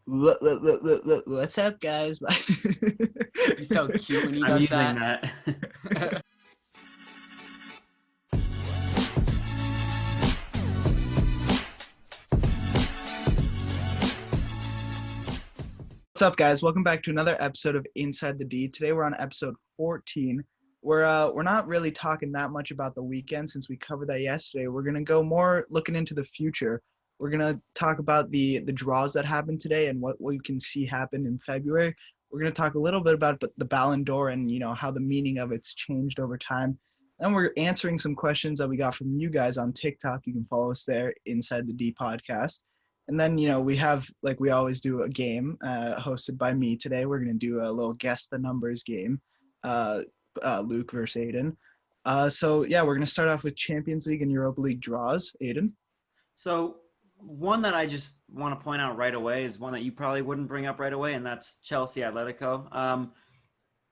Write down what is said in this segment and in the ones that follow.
What's up, guys? He's so cute when he I'm does using that. that. What's up, guys? Welcome back to another episode of Inside the D. Today we're on episode 14. We're not really talking that much about the weekend since we covered that yesterday. We're gonna go more looking into the future. We're gonna talk about the draws that happened today and what we can see happen in February. We're gonna talk a little bit about the Ballon d'Or and how the meaning of it's changed over time. And we're answering some questions that we got from you guys on TikTok. You can follow us there, Inside the D podcast. And then, we have, like we always do, a game hosted by me today. We're going to do a little guess the numbers game, Luke versus Aiden. Yeah, we're going to start off with Champions League and Europa League draws. Aiden? So one that I just want to point out right away is one that you probably wouldn't bring up right away, and that's Chelsea Atletico.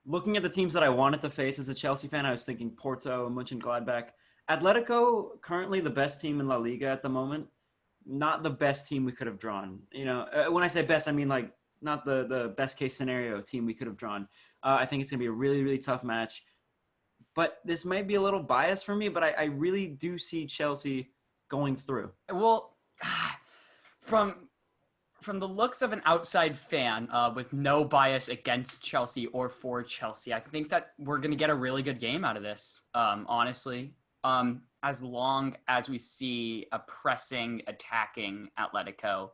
Looking at the teams that I wanted to face as a Chelsea fan, I was thinking Porto and Mönchengladbach. Atletico, currently the best team in La Liga at the moment. Not the best team we could have drawn. When I say best, I mean like not the best case scenario team we could have drawn. I think it's going to be a really, really tough match. But this might be a little biased for me, but I really do see Chelsea going through. Well, from the looks of an outside fan with no bias against Chelsea or for Chelsea, I think that we're going to get a really good game out of this, honestly. As long as we see a pressing, attacking Atletico,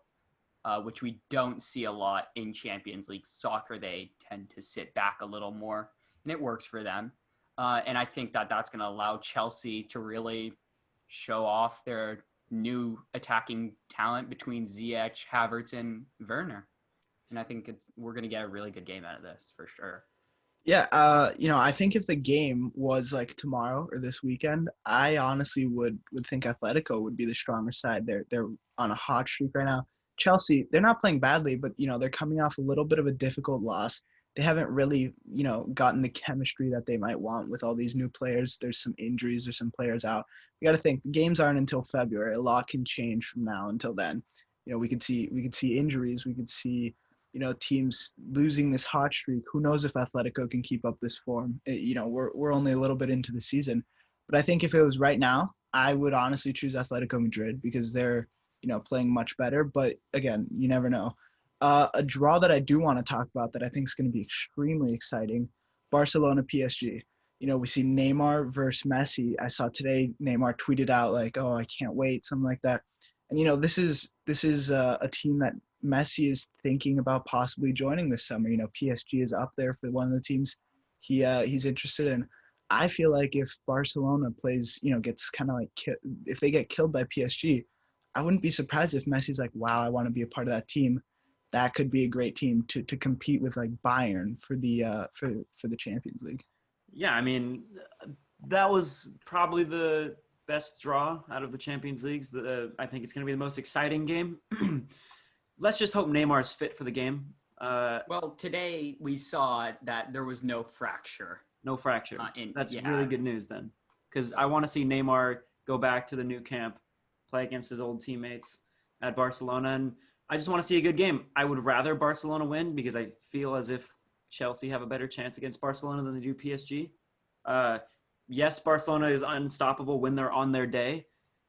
which we don't see a lot in Champions League soccer. They tend to sit back a little more, and it works for them. And I think that that's going to allow Chelsea to really show off their new attacking talent between Ziyech, Havertz, and Werner. And I think we're going to get a really good game out of this for sure. Yeah, I think if the game was like tomorrow or this weekend, I honestly would think Atletico would be the stronger side. They're on a hot streak right now. Chelsea, they're not playing badly, but they're coming off a little bit of a difficult loss. They haven't really, gotten the chemistry that they might want with all these new players. There's some injuries, there's some players out. You got to think the games aren't until February. A lot can change from now until then. We could see injuries, we could see teams losing this hot streak. Who knows if Atletico can keep up this form? We're only a little bit into the season, but I think if it was right now, I would honestly choose Atletico Madrid because they're playing much better. But again, you never know. A draw that I do want to talk about that I think is going to be extremely exciting: Barcelona PSG. We see Neymar versus Messi. I saw today Neymar tweeted out like, "Oh, I can't wait," something like that. And this is a team that Messi is thinking about possibly joining this summer. PSG is up there for one of the teams he's interested in. I feel like if Barcelona plays, gets kind of like if they get killed by PSG, I wouldn't be surprised if Messi's like, wow, I want to be a part of that team. That could be a great team to compete with like Bayern for the Champions League. Yeah, I mean, that was probably the best draw out of the Champions Leagues. I think it's going to be the most exciting game. Let's just hope Neymar is fit for the game. Well, today we saw that there was no fracture. No fracture. That's really good news then, because I want to see Neymar go back to the new camp, play against his old teammates at Barcelona, and I just want to see a good game. I would rather Barcelona win because I feel as if Chelsea have a better chance against Barcelona than they do PSG. Yes, Barcelona is unstoppable when they're on their day,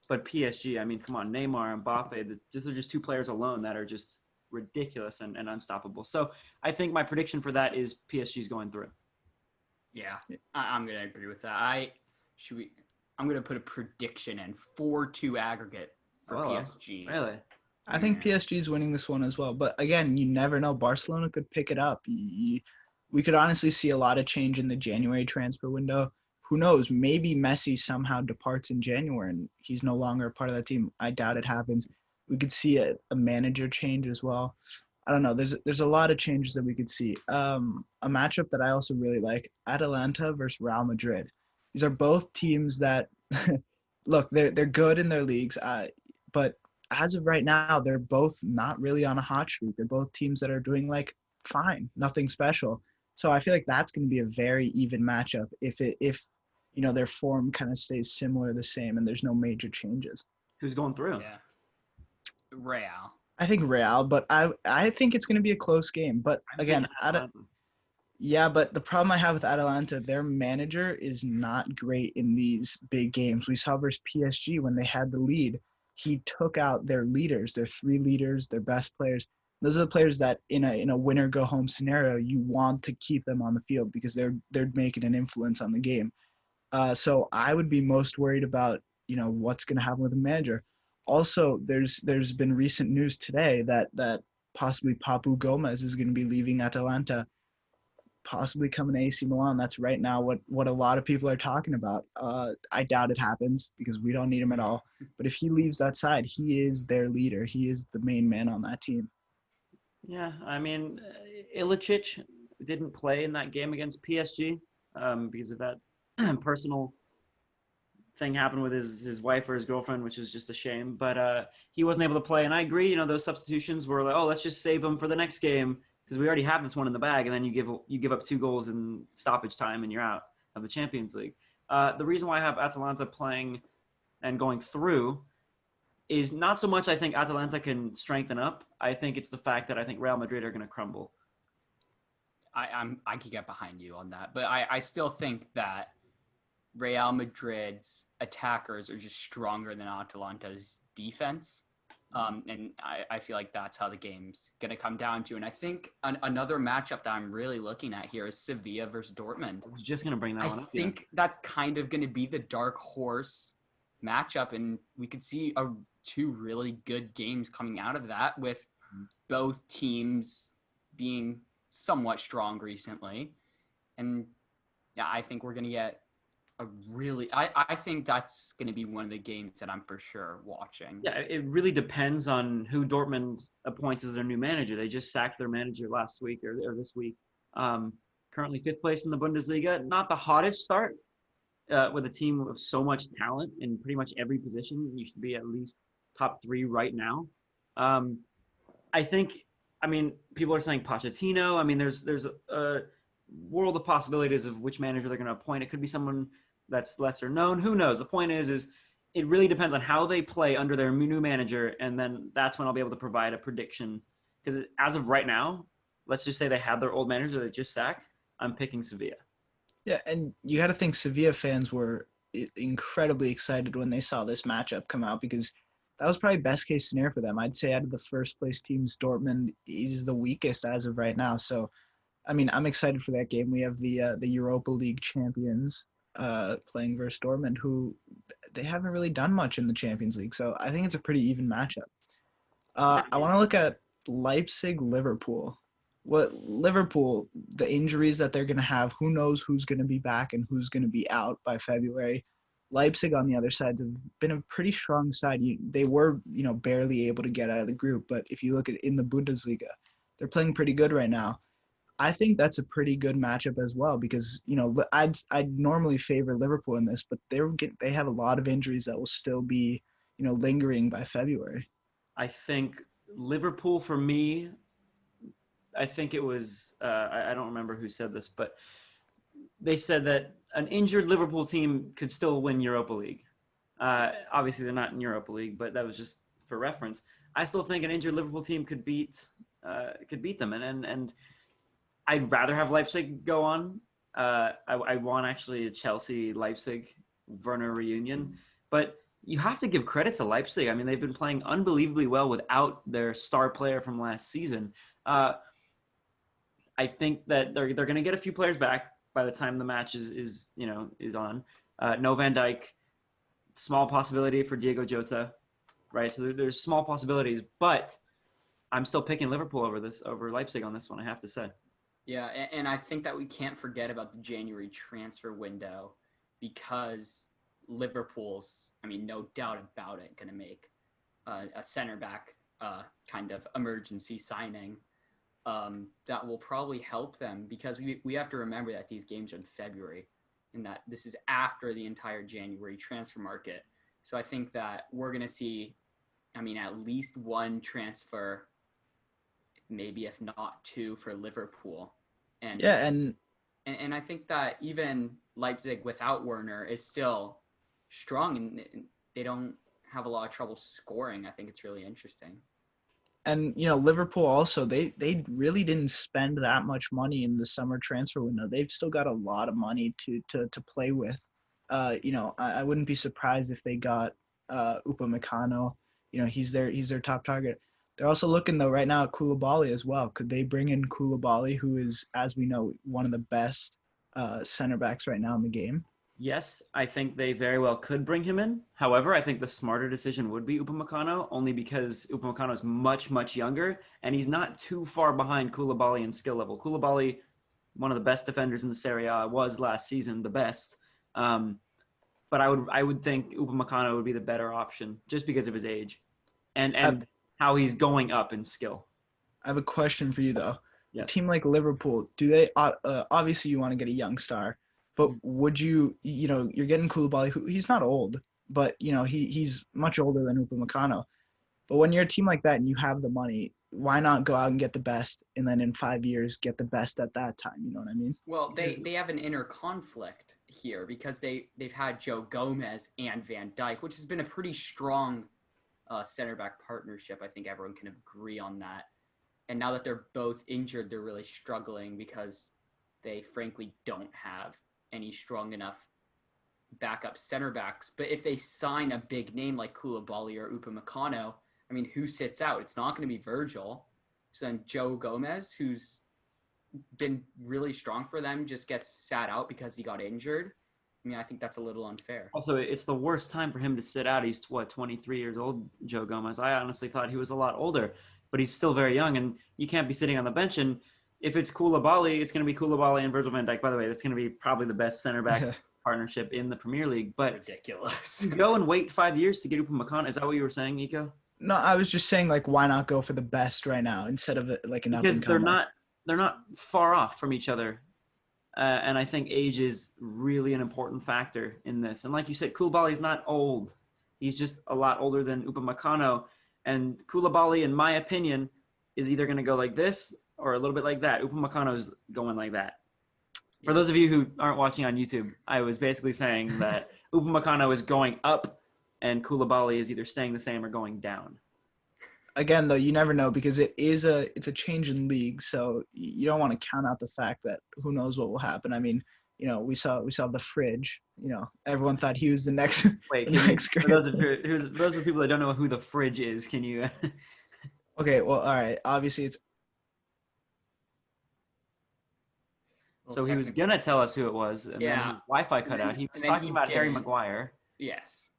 but PSG, I mean, come on, Neymar and Mbappe, these are just two players alone that are just ridiculous and unstoppable. So I think my prediction for that is PSG's going through. Yeah, I'm going to agree with that. I'm going to put a prediction in 4-2 aggregate for PSG. Really? I think PSG is winning this one as well. But again, you never know. Barcelona could pick it up. We could honestly see a lot of change in the January transfer window. Who knows? Maybe Messi somehow departs in January and he's no longer a part of that team. I doubt it happens. We could see a manager change as well. I don't know. There's a lot of changes that we could see. A matchup that I also really like: Atalanta versus Real Madrid. These are both teams that look, they're good in their leagues, but as of right now, they're both not really on a hot streak. They're both teams that are doing like fine, nothing special. So I feel like that's going to be a very even matchup if their form kind of stays similar, the same, and there's no major changes. Who's going through? Yeah. Real. I think Real, but I think it's going to be a close game. But I'm again, thinking Atalanta. yeah, but the problem I have with Atalanta, their manager is not great in these big games. We saw versus PSG when they had the lead. He took out their leaders, their three leaders, their best players. Those are the players that in a winner go home scenario, you want to keep them on the field because they're making an influence on the game. So I would be most worried about what's going to happen with the manager. Also, there's been recent news today that possibly Papu Gomez is going to be leaving Atalanta, possibly coming to AC Milan. That's right now what a lot of people are talking about. I doubt it happens because we don't need him at all. But if he leaves that side, he is their leader. He is the main man on that team. Yeah, I mean, Ilicic didn't play in that game against PSG because of that personal thing happened with his wife or his girlfriend, which was just a shame. But he wasn't able to play, and I agree. Those substitutions were like, oh, let's just save him for the next game because we already have this one in the bag, and then you give up 2 goals in stoppage time, and you're out of the Champions League. The reason why I have Atalanta playing and going through is not so much I think Atalanta can strengthen up. I think it's the fact that I think Real Madrid are going to crumble. I could get behind you on that, but I still think that Real Madrid's attackers are just stronger than Atalanta's defense. And I feel like that's how the game's going to come down to. And I think another matchup that I'm really looking at here is Sevilla versus Dortmund. I was just going to bring that one up. I think that's kind of going to be the dark horse matchup. And we could see 2 really good games coming out of that with both teams being somewhat strong recently. And yeah, I think we're going to get I think that's going to be one of the games that I'm for sure watching. Yeah, it really depends on who Dortmund appoints as their new manager. They just sacked their manager last week or this week. Currently 5th place in the Bundesliga. Not the hottest start with a team of so much talent in pretty much every position. You should be at least top 3 right now. I think, people are saying Pochettino. There's a world of possibilities of which manager they're going to appoint. It could be someone that's lesser known. Who knows? The point is it really depends on how they play under their new manager, and then that's when I'll be able to provide a prediction. Because as of right now, let's just say they had their old manager they just sacked. I'm picking Sevilla. Yeah, and you got to think Sevilla fans were incredibly excited when they saw this matchup come out because that was probably best case scenario for them. I'd say out of the first place teams, Dortmund is the weakest as of right now. So, I'm excited for that game. We have the Europa League champions playing versus Dortmund, who they haven't really done much in the Champions League. So I think it's a pretty even matchup. I want to look at Leipzig-Liverpool. Liverpool, the injuries that they're going to have, who knows who's going to be back and who's going to be out by February. Leipzig on the other side have been a pretty strong side. They were, barely able to get out of the group, but if you look at in the Bundesliga, they're playing pretty good right now. I think that's a pretty good matchup as well because I'd normally favor Liverpool in this, but they have a lot of injuries that will still be lingering by February. I think Liverpool for me. I think it was I don't remember who said this, but they said that an injured Liverpool team could still win Europa League. Obviously, they're not in Europa League, but that was just for reference. I still think an injured Liverpool team could beat them, and I'd rather have Leipzig go on. I want actually a Chelsea-Leipzig Werner reunion. But you have to give credit to Leipzig. They've been playing unbelievably well without their star player from last season. I think that they're going to get a few players back by the time the match is on. No Van Dijk, small possibility for Diego Jota, right? So there's small possibilities, but I'm still picking Liverpool over Leipzig on this one, I have to say. Yeah, and I think that we can't forget about the January transfer window because Liverpool's, no doubt about it, going to make a center back kind of emergency signing that will probably help them because we have to remember that these games are in February and that this is after the entire January transfer market. So I think that we're going to see, at least one transfer, maybe if not 2 for Liverpool. And I think that even Leipzig without Werner is still strong and they don't have a lot of trouble scoring. I think it's really interesting. And Liverpool also, they really didn't spend that much money in the summer transfer window. They've still got a lot of money to play with. I wouldn't be surprised if they got Upamecano. He's their top target. They're also looking though right now at Koulibaly as well. Could they bring in Koulibaly, who is, as we know, one of the best center backs right now in the game? Yes, I think they very well could bring him in. However, I think the smarter decision would be Upamecano, only because Upamecano is much, much younger, and he's not too far behind Koulibaly in skill level. Koulibaly, one of the best defenders in the Serie A, was last season the best. But I would think Upamecano would be the better option just because of his age and how he's going up in skill. I have a question for you though. A Yes. team like Liverpool, do they obviously you want to get a young star, but would you're getting Koulibaly, who he's not old, but he's much older than Upamecano. But when you're a team like that and you have the money, why not go out and get the best, and then in 5 years get the best at that time? You know what I mean? Well, they have an inner conflict here because they've had Joe Gomez and Van Dijk, which has been a pretty strong center back partnership. I think everyone can agree on that. And now that they're both injured, they're really struggling because they frankly don't have any strong enough backup center backs. But if they sign a big name like Koulibaly or Upamecano, I mean, who sits out? It's not going to be Virgil. So then Joe Gomez, who's been really strong for them, just gets sat out because he got injured. I mean, I think that's a little unfair. Also, it's the worst time for him to sit out. He's 23 years old, Joe Gomez. I honestly thought he was a lot older, but he's still very young, and you can't be sitting on the bench. And if it's Koulibaly, it's going to be Koulibaly and Virgil van Dijk. By the way, that's going to be probably the best center back partnership in the Premier League. But Ridiculous. go and wait 5 years to get Upamecano. Is that what you were saying, Nico? No, I was just saying, like, why not go for the best right now instead of like an up Because and comer? they're not far off from each other. And I think age is really an important factor in this. And like you said, Koulibaly is not old. He's just a lot older than Upamecano. And Koulibaly, in my opinion, is either going to go like this or a little bit like that. Upamecano is going like that. For those of you who aren't watching on YouTube, I was basically saying that Upamecano is going up and Koulibaly is either staying the same or going down. Again, though, you never know because it's a change in league, so you don't want to count out the fact that who knows what will happen. I mean, we saw the Fridge. Everyone thought he was the next. Wait, the next for those of the people that don't know who the Fridge is, can you? Okay, well, all right. Obviously, it's. So he was gonna tell us who it was, and then his Wi-Fi cut out. He was talking about Harry Maguire. Yes.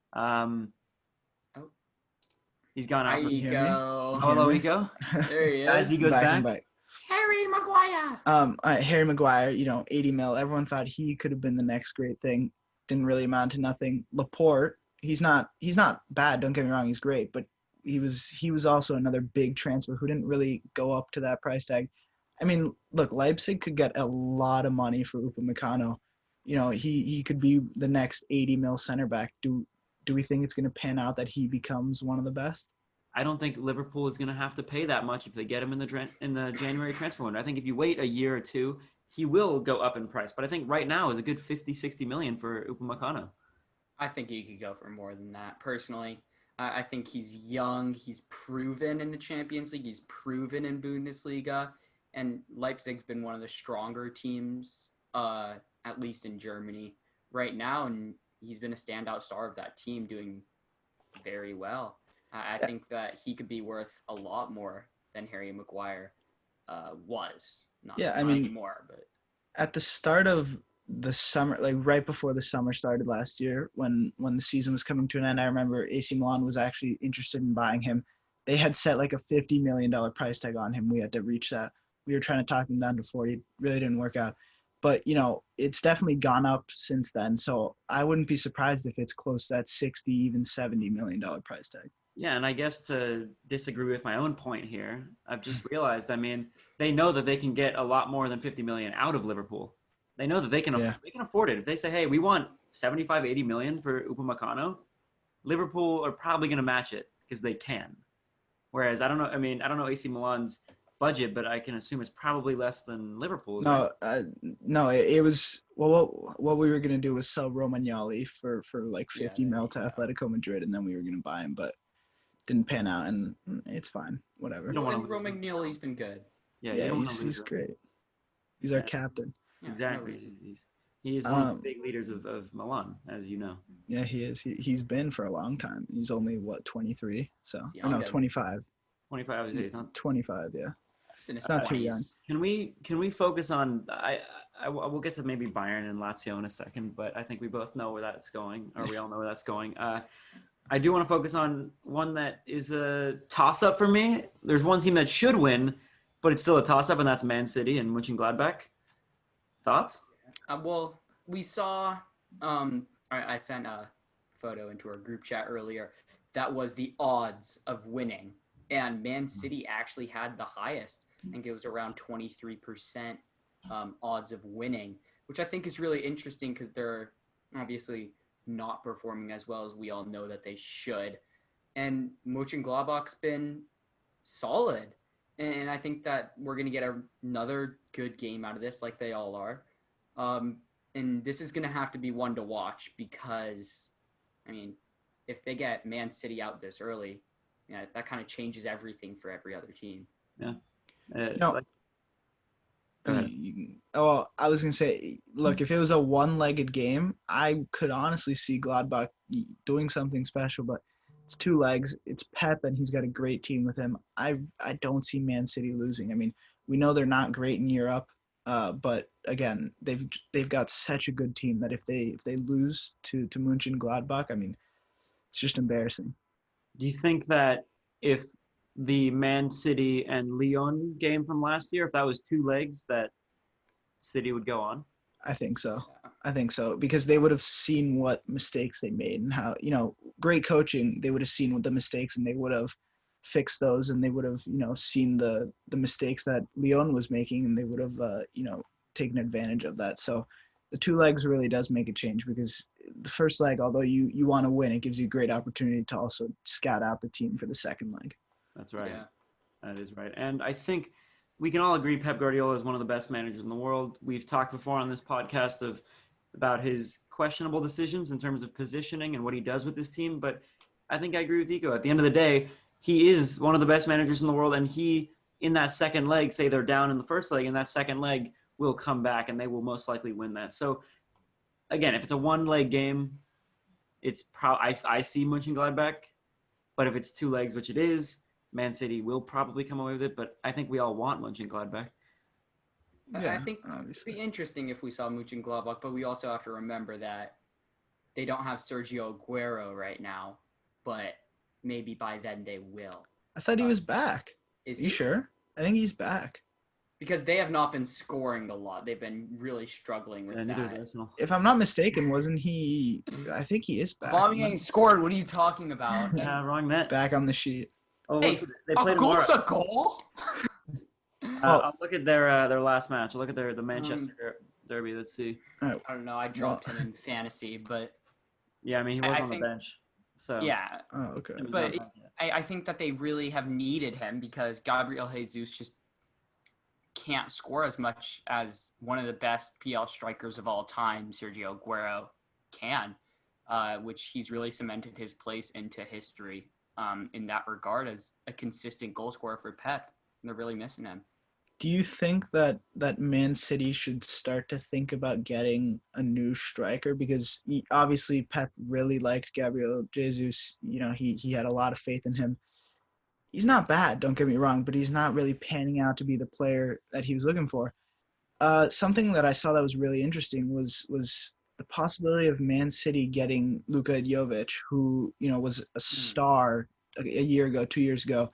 He's gone out. There you go. Hello, Nico. There he is. As he goes back. Harry Maguire. All right, Harry Maguire, 80 mil. Everyone thought he could have been the next great thing. Didn't really amount to nothing. Laporte, he's not bad. Don't get me wrong, he's great, but he was also another big transfer who didn't really go up to that price tag. I mean, look, Leipzig could get a lot of money for Upamecano. He could be the next 80 mil center back. Do we think it's going to pan out that he becomes one of the best? I don't think Liverpool is going to have to pay that much if they get him in the January transfer window. I think if you wait a year or two, he will go up in price. But I think right now is a good 50, 60 million for Upamecano. I think he could go for more than that, personally. I think he's young. He's proven in the Champions League. He's proven in Bundesliga. And Leipzig's been one of the stronger teams, at least in Germany right now. And he's been a standout star of that team, doing very well. I think that he could be worth a lot more than Harry Maguire was. Not anymore, but at the start of the summer, like right before the summer started last year, when the season was coming to an end, I remember AC Milan was actually interested in buying him. They had set like a $50 million price tag on him. We had to reach that. We were trying to talk him down to 40. It really didn't work out. But, it's definitely gone up since then. So I wouldn't be surprised if it's close to that 60, even $70 million price tag. Yeah, and I guess to disagree with my own point here, I've just realized, they know that they can get a lot more than 50 million out of Liverpool. They know that they can afford it. If they say, hey, we want 75, 80 million for Upamecano, Liverpool are probably going to match it because they can. Whereas I don't know AC Milan's budget, but I can assume it's probably less than Liverpool's. No, no, it was what we were gonna do was sell Romagnoli for like 50 mil to Atletico Madrid, and then we were gonna buy him, but didn't pan out, and it's fine. whatever. You don't want And to Roman McNeely's been good. Yeah, Yeah, you don't want to he's lose him. great. He's our Yeah. captain. Yeah, no Exactly. reason. He is one of the big leaders of Milan, as you know. Yeah, he is. He's been for a long time. He's only 23, so He's or no, young, 25. 25 is he's not. 25, yeah. He's in his Not too young. 20s. Can we focus on I will get to maybe Bayern and Lazio in a second, but I think we both know where that's going, or we all know where that's going. I do want to focus on one that is a toss-up for me. There's one team that should win, but it's still a toss-up, and that's Man City and Mönchengladbach. Thoughts? Well, we saw. I sent a photo into our group chat earlier. That was the odds of winning, and Man City actually had the highest. I think it was around 23% odds of winning, which I think is really interesting because they're obviously not performing as well as we all know that they should. And Mönchengladbach's been solid. And I think that we're going to get another good game out of this, like they all are. And this is going to have to be one to watch because, I mean, if they get Man City out this early, yeah, that kind of changes everything for every other team. Yeah. No. Go ahead. Oh, I was gonna say, look, if it was a one-legged game, I could honestly see Gladbach doing something special. But it's two legs. It's Pep, and he's got a great team with him. I don't see Man City losing. I mean, we know they're not great in Europe, but again, they've got such a good team that if they lose to Mönchengladbach, I mean, it's just embarrassing. Do you think that if the Man City and Lyon game from last year, if that was two legs, that City would go on? I think so. I think so because they would have seen what mistakes they made and how, great coaching. They would have seen what the mistakes and they would have fixed those and they would have, seen the mistakes that Lyon was making and they would have, taken advantage of that. So the two legs really does make a change because the first leg, although you want to win, it gives you a great opportunity to also scout out the team for the second leg. That's right. Yeah. That is right. And I think we can all agree Pep Guardiola is one of the best managers in the world. We've talked before on this podcast about his questionable decisions in terms of positioning and what he does with his team. But I think I agree with Iko. At the end of the day, he is one of the best managers in the world. And he, in that second leg, say they're down in the first leg, and that second leg will come back and they will most likely win that. So, again, if it's a one-leg game, it's I see Mönchengladbach. But if it's two legs, which it is, Man City will probably come away with it, but I think we all want Mönchengladbach. Yeah, I think obviously. it'd be interesting if we saw Mönchengladbach, but we also have to remember that they don't have Sergio Aguero right now, but maybe by then they will. I thought he was back. Is Are you he? sure? I think he's back. Because they have not been scoring a lot. They've been really struggling with Neither is that. Arsenal. If I'm not mistaken, wasn't he? I think he is back. Aubameyang scored. What are you talking about? Yeah, wrong net. Back on the sheet. Oh, Hey, they play a tomorrow. goal's a goal? I'll look at their last match. I'll look at the Manchester derby. Let's see. I don't know. I dropped him in fantasy, but Yeah, I mean he was I on think- the bench. So Oh, okay. he was but not- I think that they really have needed him because Gabriel Jesus just can't score as much as one of the best PL strikers of all time, Sergio Aguero, can, which he's really cemented his place into history in that regard as a consistent goal scorer for Pep. And they're really missing him. Do you think that Man City should start to think about getting a new striker? Because obviously Pep really liked Gabriel Jesus. He had a lot of faith in him. He's not bad, don't get me wrong, but he's not really panning out to be the player that he was looking for. Something that I saw that was really interesting was the possibility of Man City getting Luka Jovic, who was a star a year ago, 2 years ago.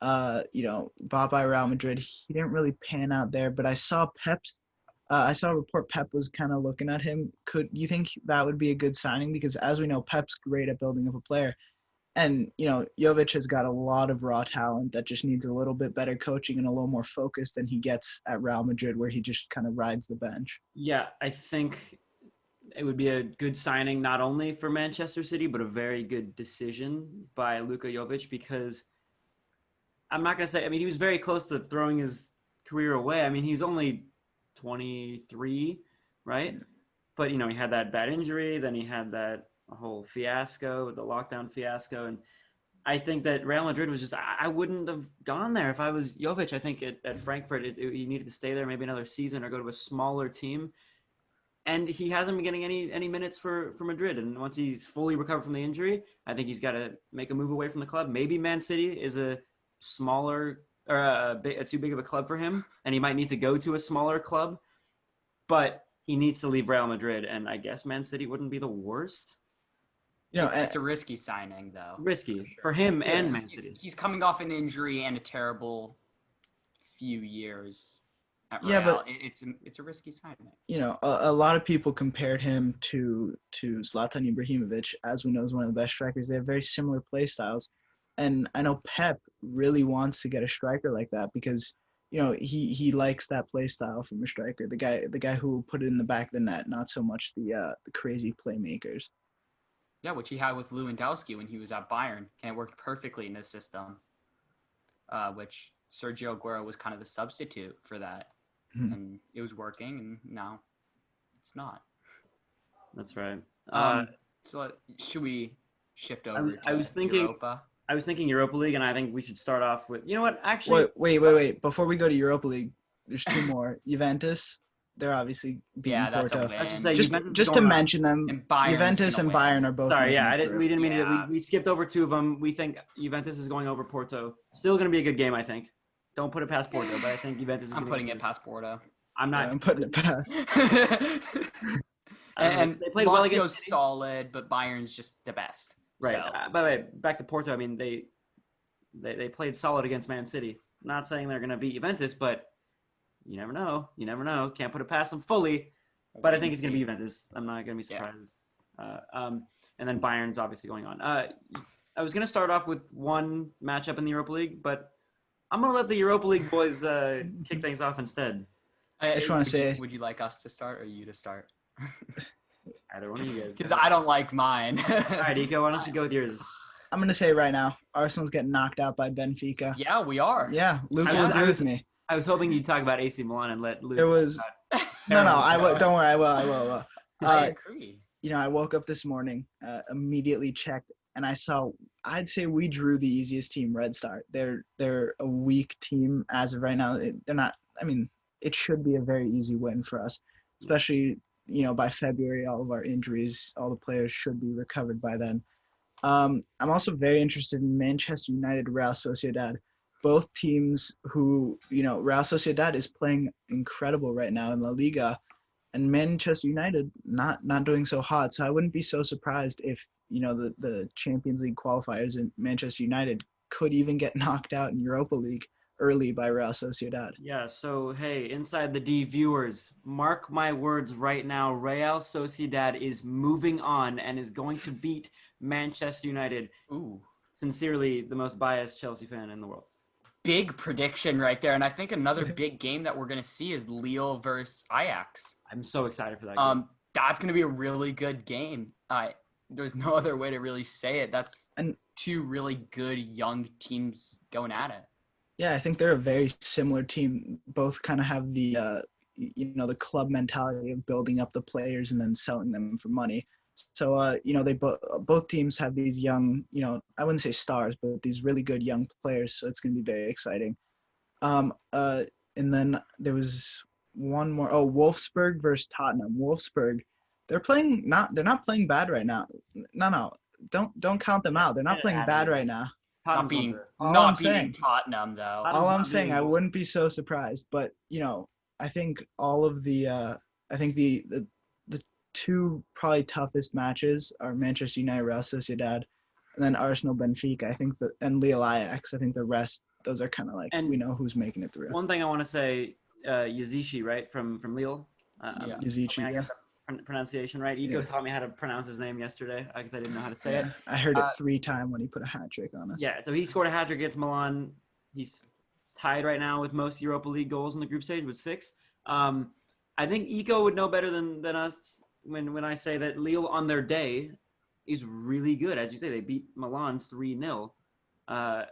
Bought by Real Madrid. He didn't really pan out there, but I saw a report Pep was kind of looking at him. Could you think that would be a good signing? Because as we know, Pep's great at building up a player. And, Jovic has got a lot of raw talent that just needs a little bit better coaching and a little more focus than he gets at Real Madrid, where he just kind of rides the bench. Yeah, I think it would be a good signing not only for Manchester City, but a very good decision by Luka Jovic because I'm not going to say – I mean, he was very close to throwing his career away. I mean, he's only 23, right? Yeah. But, he had that bad injury. Then he had that whole fiasco, the lockdown fiasco. And I think that Real Madrid was just, I wouldn't have gone there if I was Jovic. I think at Frankfurt, he needed to stay there maybe another season or go to a smaller team. And he hasn't been getting any minutes for Madrid. And once he's fully recovered from the injury, I think he's got to make a move away from the club. Maybe Man City is a smaller or a too big of a club for him, and he might need to go to a smaller club. But he needs to leave Real Madrid, and I guess Man City wouldn't be the worst. It's a risky signing, though. Risky for him and Man City. He's coming off an injury and a terrible few years at Real. Yeah, but it's a risky signing. A lot of people compared him to Zlatan Ibrahimovic, as we know is one of the best strikers. They have very similar play styles, and I know Pep really wants to get a striker like that because he likes that play style from a striker. The guy who will put it in the back of the net, not so much the crazy playmakers. Yeah, which he had with Lewandowski when he was at Bayern, and it worked perfectly in his system. Which Sergio Aguero was kind of the substitute for that, and it was working, and now it's not. That's right. So should we shift over? I was thinking Europa? I was thinking Europa League, and I think we should start off with. You know what? Actually, wait. Before we go to Europa League, there's two more. Juventus. They're obviously beating Porto. Let's just say just to mention them, Juventus and Bayern are both. Sorry, we didn't mean to. We skipped over two of them. We think Juventus is going over Porto. Still going to be a good game, I think. Don't put it past Porto, but I think Juventus is. I'm putting it past Porto. I'm not. Yeah, I'm putting it past. and they played well against Lazio's solid, but Bayern's just the best. Right. So. By the way, back to Porto. I mean, they played solid against Man City. Not saying they're going to beat Juventus, but. You never know. Can't put it past them fully, but I think it's going to be Juventus. I'm not going to be surprised. Yeah. And then Bayern's obviously going on. I was going to start off with one matchup in the Europa League, but I'm going to let the Europa League boys kick things off instead. I just want to say, would you like us to start or you to start? Either one of you guys. Because I don't like mine. All right, Iko, why don't you go with yours? I'm going to say right now, Arsenal's getting knocked out by Benfica. Yeah, we are. Yeah, Luke will agree with me. I was hoping you'd talk about AC Milan and let Luke. There was no. I will. Don't worry. I will. I agree. I woke up this morning, immediately checked, and I saw. I'd say we drew the easiest team, Red Star. They're a weak team as of right now. They're not. I mean, it should be a very easy win for us, especially by February, all of our injuries, all the players should be recovered by then. I'm also very interested in Manchester United, Real Sociedad. Both teams who, Real Sociedad is playing incredible right now in La Liga, and Manchester United not doing so hot. So I wouldn't be so surprised if, the Champions League qualifiers in Manchester United could even get knocked out in Europa League early by Real Sociedad. Yeah, so hey, Inside the D viewers, mark my words right now. Real Sociedad is moving on and is going to beat Manchester United. Ooh. Sincerely, the most biased Chelsea fan in the world. Big prediction right there. And I think another big game that we're going to see is Lille versus Ajax. I'm so excited for that game. That's going to be a really good game. There's no other way to really say it. That's two really good young teams going at it. Yeah, I think they're a very similar team. Both kind of have the, the club mentality of building up the players and then selling them for money. So, they both teams have these young, I wouldn't say stars, but these really good young players. So it's going to be very exciting. And then there was one more. Oh, Wolfsburg versus Tottenham. Wolfsburg, they're not playing bad right now. No, don't count them out. They're not playing bad right now. Not beating Tottenham though. All I'm saying, I wouldn't be so surprised. But I think all of the, the two probably toughest matches are Manchester United, Real Sociedad, and then Arsenal, Benfica. I think and Lille, Ajax. I think the rest, those are kind of like we know who's making it through. One thing I want to say, Yazici, right from Lille. Yazici, yeah. Pronunciation right. Iko taught me how to pronounce his name yesterday because I didn't know how to say it. I heard it 3 times when he put a hat trick on us. Yeah, so he scored a hat trick against Milan. He's tied right now with most Europa League goals in the group stage with 6. I think Iko would know better than us when I say that Lille on their day is really good. As you say, they beat Milan 3-0. On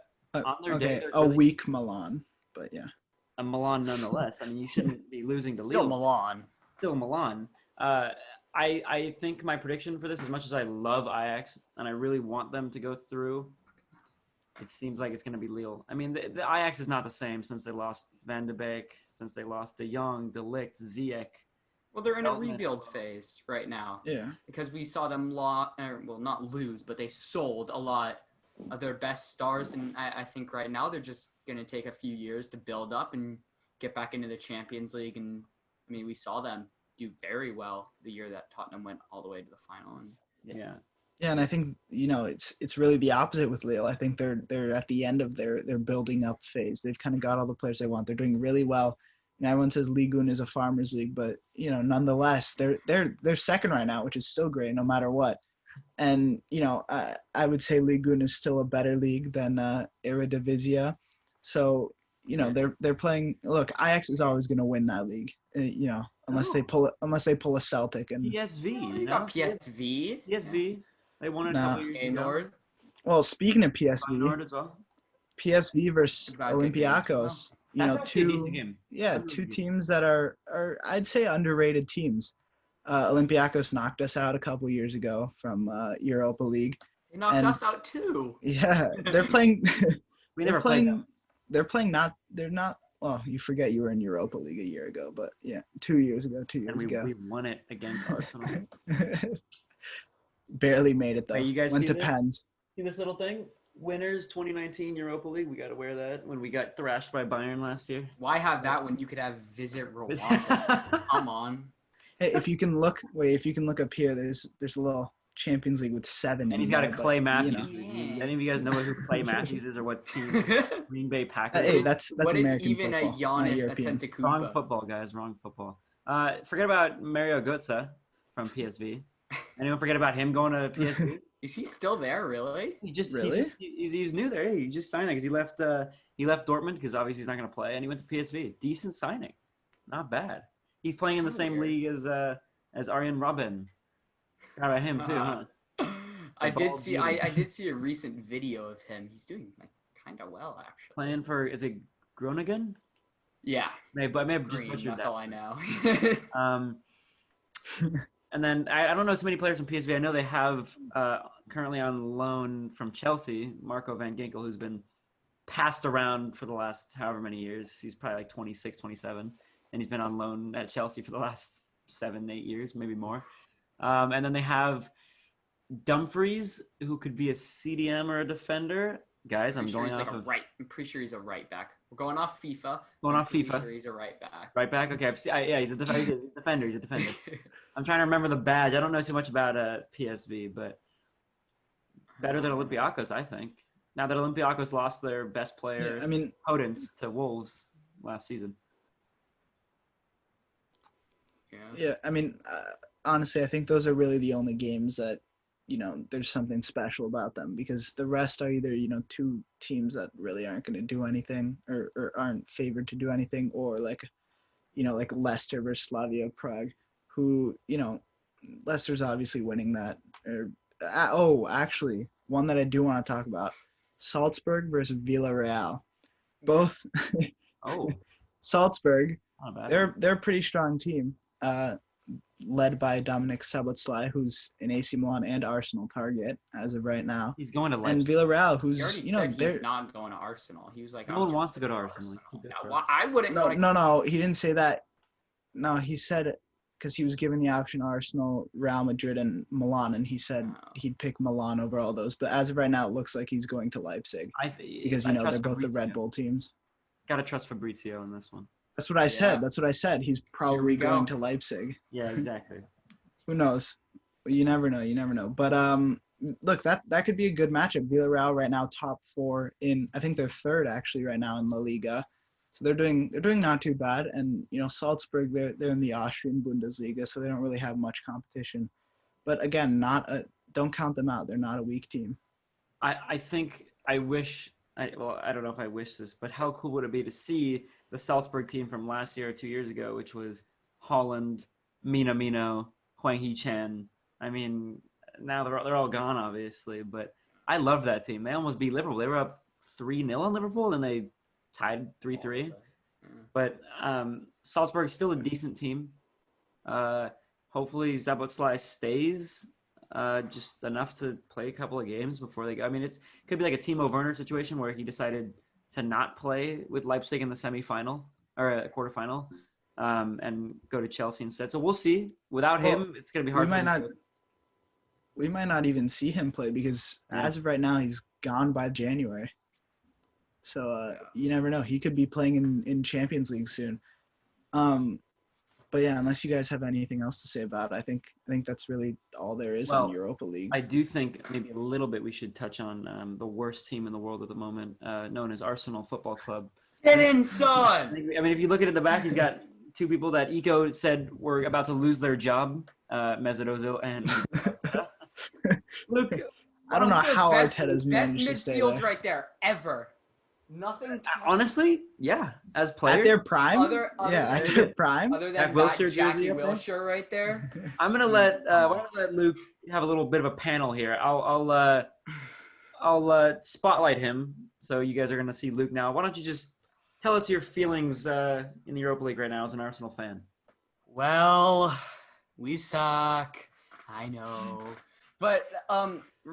their day, a weak Milan, but yeah. A Milan nonetheless. I mean, you shouldn't be losing to Lille. Still Milan. I think my prediction for this, as much as I love Ajax and I really want them to go through, it seems like it's going to be Lille. I mean, the Ajax is not the same since they lost Van de Beek, since they lost De Jong, De Ligt, Ziyech. Well, they're in a Veltman. rebuild phase right now Yeah. because we saw them not lose, but they sold a lot of their best stars, and I think right now they're just going to take a few years to build up and get back into the Champions League. And I mean, we saw them do very well the year that Tottenham went all the way to the final. And Yeah. Yeah, and I think it's really the opposite with Lille. I think they're at the end of their building up phase. They've kind of got all the players they want. They're doing really well. And everyone says Ligue 1 is a farmers league, but nonetheless, they're second right now, which is still great no matter what. And I would say Ligue 1 is still a better league than Eredivisie. So they're playing. Look, Ajax is always going to win that league. Unless they pull a Celtic and PSV. you got PSV. PSV. They won it a couple years ago. Nord. Well, speaking of Nord as well. PSV versus About good games as well. Olympiacos. That's actually a decent game. Yeah, That's two really good. teams that are I'd say underrated teams. Olympiacos knocked us out a couple years ago from Europa League. They knocked And- us out too. Yeah, they're playing. We they're never playing. played them. They're playing not. They're not. Well, you forget you were in Europa League a year ago, but yeah, 2 years ago. 2 years And ago. we won it against Arsenal. Barely made it though. Wait, you guys Went see to this? pens. See this little thing? Winners 2019 Europa League. We got to wear that when we got thrashed by Bayern last year. Why have that when you could have Visit Rwanda? Come on. Hey, if you can look up here, there's a little Champions League with 7. And he's got a in there, Clay but, Matthews. know. Any of you guys know who Clay Matthews is or what team Green Bay Packers? Hey, is? that's What is American even football, a not Giannis European. Wrong Antetokounmpo? football, guys. Wrong football. Forget about Mario Götze from PSV. Anyone forget about him going to PSV? Is he still there? Really? Really? He's new there. He just signed there because he left Dortmund because obviously he's not going to play, and he went to PSV. Decent signing, not bad. He's playing in the same Weird. league as Arjen Robben. Forgot about him too, huh? I did ball see. I did see a recent video of him. He's doing like kind of well actually. Playing for is it Groningen? Yeah. I may have just Green, butchered that's that. all I know. And then I don't know too many players from PSV. I know they have currently on loan from Chelsea, Marco van Ginkel, who's been passed around for the last however many years. He's probably like 26, 27. And he's been on loan at Chelsea for the last 7, 8 years, maybe more. And then they have Dumfries, who could be a CDM or a defender. Guys, I'm Pretty sure going he's off like a of right. I'm pretty sure he's a right back. We're going off FIFA. Going I'm off pretty FIFA. Sure he's a right back. right back. Okay, yeah, he's a defender. He's a defender. I'm trying to remember the badge. I don't know too much about PSV, but better than Olympiacos, I think. Now that Olympiacos lost their best player, Yeah, I mean, Podence, to Wolves last season. yeah, I mean, honestly, I think those are really the only games that there's something special about them, because the rest are either two teams that really aren't going to do anything or aren't favored to do anything, or like Leicester versus Slavia Prague, who Leicester's obviously winning that. Actually, one that I do want to talk about: Salzburg versus Villarreal. Both Oh, Salzburg, not bad. they're a pretty strong team, led by Dominic Szoboszlai, who's an AC Milan and Arsenal target as of right now, He's going to and Leipzig. Villarreal, He who's already said they're he's not going to Arsenal. He was like, No one wants to go to Arsenal. Yeah, well, I wouldn't. wanna- no, he didn't say that. No, he said it because he was given the option Arsenal, Real Madrid, and Milan, and he said Oh. he'd pick Milan over all those. But as of right now, it looks like he's going to Leipzig because I they're trust both the Red Fabrizio. Bull teams. Gotta trust Fabrizio in this one. That's what I Yeah. said. That's what I said. He's probably go. going to Leipzig. Yeah, exactly. Who knows? You never know. You never know. But look, that could be a good matchup. Villarreal right now top 4 in. I think they're third actually right now in La Liga, so they're doing not too bad. And Salzburg, they're in the Austrian Bundesliga, so they don't really have much competition. But again, don't count them out. They're not a weak team. I think I wish. I don't know if I wish this, but how cool would it be to see the Salzburg team from last year or 2 years ago, which was Holland, Minamino, Hwang Hee-chan. I mean, now they're all gone, obviously, but I love that team. They almost beat Liverpool. They were up 3-0 on Liverpool, and they tied 3-3. But Salzburg's still a decent team. Hopefully, Szoboszlai stays. just enough to play a couple of games before they go. I mean, it could be like a Timo Werner situation where he decided to not play with Leipzig in the semifinal or quarterfinal, and go to Chelsea instead. So we'll see. Without him, it's going to be hard. We might not even see him play because as of right now, he's gone by January. So you never know. He could be playing in Champions League soon. But yeah, unless you guys have anything else to say about it, I think that's really all there is on the Europa League. I do think maybe a little bit we should touch on the worst team in the world at the moment, known as Arsenal Football Club. Get in, son! I mean, if you look at it in the back, he's got two people that Eco said were about to lose their job, Mesut Ozil and Luke. I don't know how Arteta's managed to stay there. Best midfield right there, ever. Nothing. Honestly, yeah. As players. At their prime? At their prime? Other than that Jackie Wilshere right there. I'm going to let Luke have a little bit of a panel here. I'll spotlight him. So you guys are going to see Luke now. Why don't you just tell us your feelings in the Europa League right now as an Arsenal fan? Well, we suck. I know. But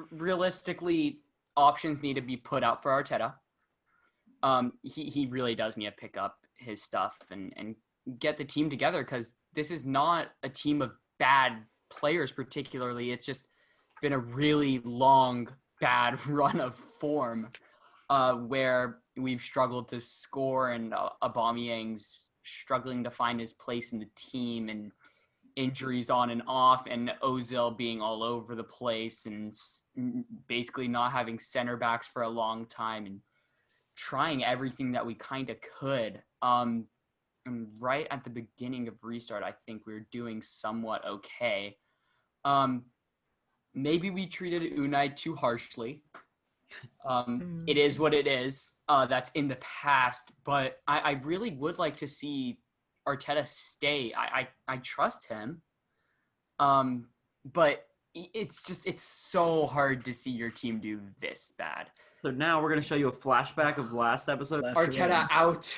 realistically, options need to be put out for Arteta. He really does need to pick up his stuff and get the team together, because this is not a team of bad players particularly. It's just been a really long, bad run of form where we've struggled to score, and Aubameyang's struggling to find his place in the team, and injuries on and off, and Ozil being all over the place, and basically not having center backs for a long time, and trying everything that we kind of could. And right at the beginning of restart, I think we were doing somewhat okay. Maybe we treated Unai too harshly. It is what it is. That's in the past, but I really would like to see Arteta stay. I trust him. But it's so hard to see your team do this bad. So now we're going to show you a flashback of last episode. Arteta out.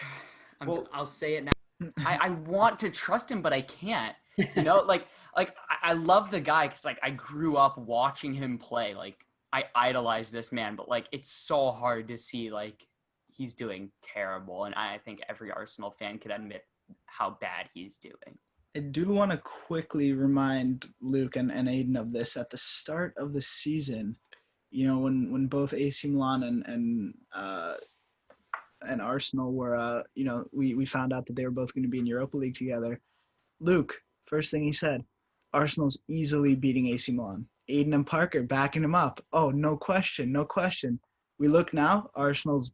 I'll say it now. I want to trust him, but I can't. You know, like I love the guy because I grew up watching him play. Like I idolize this man, but it's so hard to see he's doing terrible, and I think every Arsenal fan could admit how bad he's doing. I do want to quickly remind Luke and Aiden of this. At the start of the season, when both AC Milan and Arsenal were, we found out that they were both going to be in Europa League together. Luke, first thing he said, Arsenal's easily beating AC Milan. Aiden and Parker backing him up. Oh, no question. We look now, Arsenal's,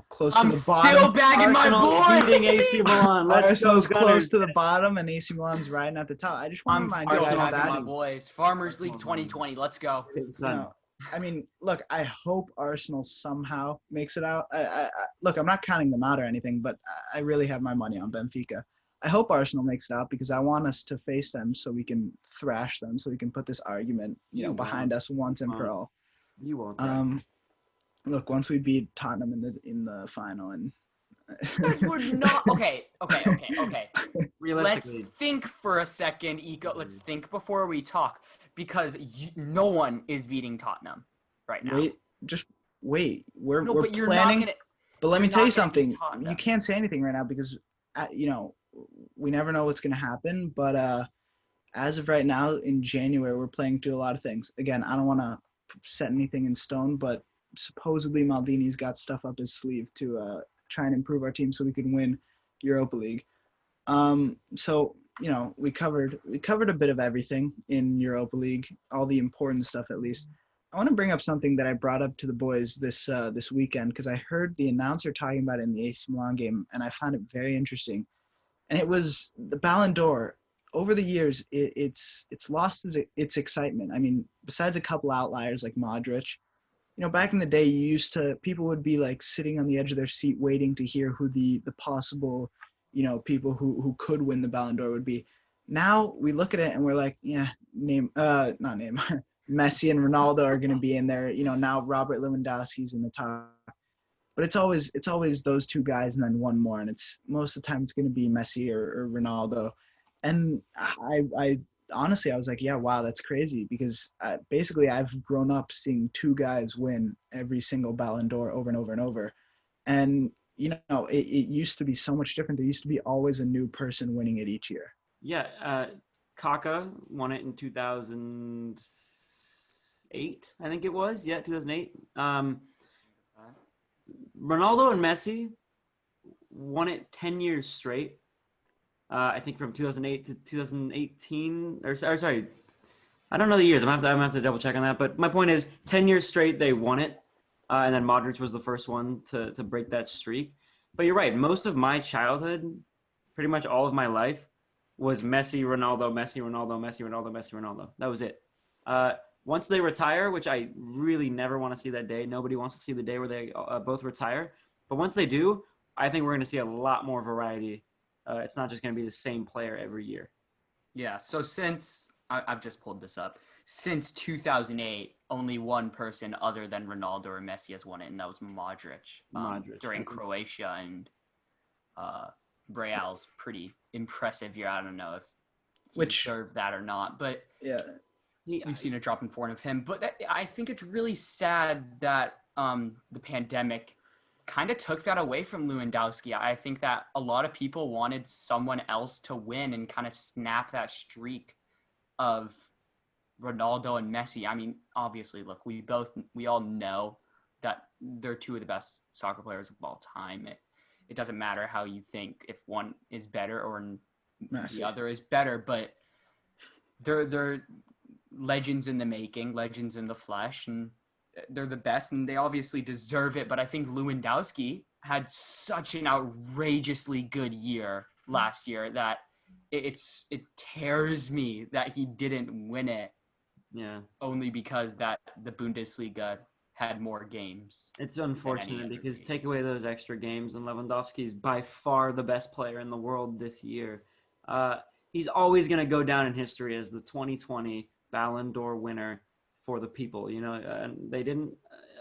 close to the bottom. I'm still bagging my boy! Beating AC Milan. Arsenal's close to the bottom, and AC Milan's riding at the top. I just want to remind you guys that. My boys. Farmers League 2020. Let's go. I mean, look, I hope Arsenal somehow makes it out. Look, I'm not counting them out or anything, but I really have my money on Benfica. I hope Arsenal makes it out because I want us to face them so we can thrash them, so we can put this argument, behind us once and for all. You won't. Look, once we beat Tottenham in the final, and guys, we're not okay. Realistically, let's think for a second, Eco. Let's think before we talk, because no one is beating Tottenham right now. Wait. We're but planning. But let me tell you something. You can't say anything right now because, we never know what's going to happen. But as of right now, in January, we're playing through a lot of things. Again, I don't want to set anything in stone, but supposedly Maldini's got stuff up his sleeve to try and improve our team so we can win Europa League. So we covered a bit of everything in Europa League, all the important stuff at least. I want to bring up something that I brought up to the boys this weekend because I heard the announcer talking about it in the AC Milan game, and I found it very interesting. And it was the Ballon d'Or. Over the years, it's lost its excitement. I mean, besides a couple outliers like Modric, back in the day, people would be sitting on the edge of their seat waiting to hear who the possible, people who could win the Ballon d'Or would be. Now we look at it and we're like, yeah, not Neymar, Messi and Ronaldo are going to be in there. Now Robert Lewandowski's in the top. But it's always those two guys and then one more, and it's most of the time it's going to be Messi or Ronaldo. And I honestly, I was like, yeah, wow, that's crazy because basically I've grown up seeing two guys win every single Ballon d'Or over and over and over. And, it used to be so much different. There used to be always a new person winning it each year. Yeah, Kaka won it in 2008, I think it was. Yeah, 2008. Ronaldo and Messi won it 10 years straight. I think from 2008 to 2018, or sorry, I don't know the years. I'm gonna have to double check on that. But my point is, 10 years straight they won it, and then Modric was the first one to break that streak. But you're right. Most of my childhood, pretty much all of my life, was Messi, Ronaldo, Messi, Ronaldo, Messi, Ronaldo, Messi, Ronaldo. That was it. Once they retire, which I really never want to see that day. Nobody wants to see the day where they both retire. But once they do, I think we're going to see a lot more variety. It's not just going to be the same player every year. Yeah. So since I've just pulled this up, since 2008, only one person other than Ronaldo or Messi has won it, and that was Modric. During Croatia and Real's pretty impressive year. I don't know if he deserved that or not, but yeah, we've seen a drop in form of him. But I think it's really sad that the pandemic kind of took that away from Lewandowski. I think that a lot of people wanted someone else to win and kind of snap that streak of Ronaldo and Messi. I mean, obviously, look, we all know that they're two of the best soccer players of all time. It doesn't matter how you think if one is better or Messi. the other is better, but they're legends in the making, legends in the flesh, and they're the best, and they obviously deserve it. But I think Lewandowski had such an outrageously good year last year that it tears me that he didn't win it. Yeah. Only because that the Bundesliga had more games. It's unfortunate because take away those extra games, and Lewandowski is by far the best player in the world this year. He's always going to go down in history as the 2020 Ballon d'Or winner for the people. They didn't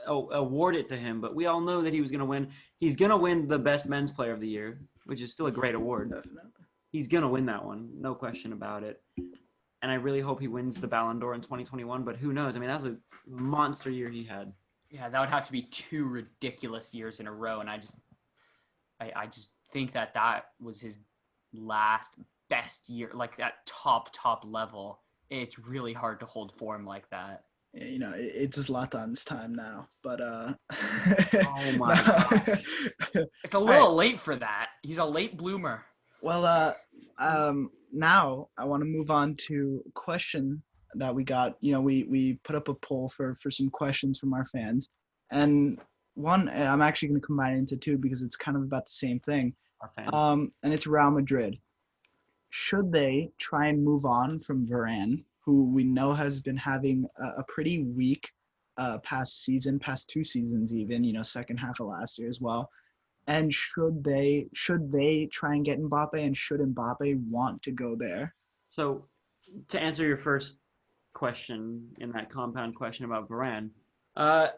award it to him, but we all know that he was going to win. He's going to win the best men's player of the year, which is still a great award. Definitely. He's going to win that one, no question about it. And I really hope he wins the Ballon d'Or in 2021, but who knows? I mean, that was a monster year he had. Yeah, that would have to be two ridiculous years in a row, and I just think that was his last best year, like that top level. It's really hard to hold form like that. It's Zlatan's time now, but oh my god, it's a little late for that. He's a late bloomer. Well, now I want to move on to a question that we got. We put up a poll for some questions from our fans, and one I'm actually going to combine it into two because it's kind of about the same thing. Our fans. And it's Real Madrid. Should they try and move on from Varane, who we know has been having a pretty weak past 2 seasons even, second half of last year as well. And should they try and get Mbappe, and should Mbappe want to go there? So to answer your first question in that compound question about Varane, I